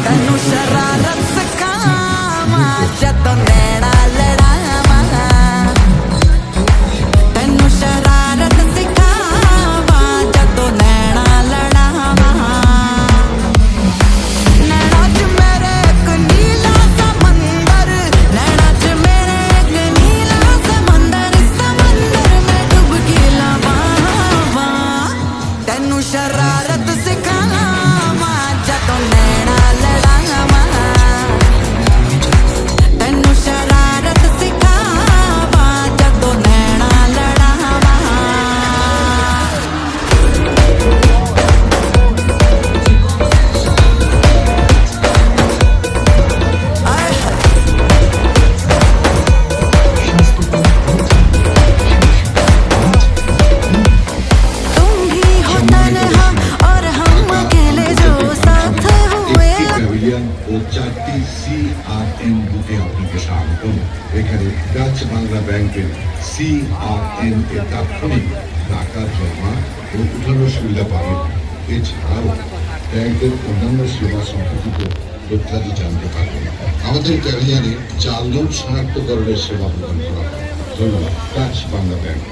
तेनू शरारत सिखावा जदों नैना लड़ावा तेनू शरारत सिखावा जदों नैना लड़ावा नैना च मेरे एक नीला समंदर नैना च मेरे एक नीला समंदर में डुबकी लवावा तेनू शरारत सिखावा जदों नैना लड़ावा तेनू शरारत सिखावा जदों नैना लड़ावा तुम भी हो तन्हा और हम अकेले जो साथ हुए একটি প্যাভিলিয়ন ও 4টি CRN বুথে আপনাকে স্বাগতম। এখানে ডাচ বাংলা ব্যাংকের CRN এর তাৎক্ষণিক টাকা জমা ও উঠানোর সুবিধা পাবেন। এছাড়াও ব্যাংকের অন্যান্য সেবা সম্পর্কিত তথ্যাদি জানতে পারবেন। আমাদের প্যাভিলিয়নে জাল নোট শনাক্তকরণের সেবা প্রদান করা হয়। ধন্যবাদ। Dutch Bangla bank.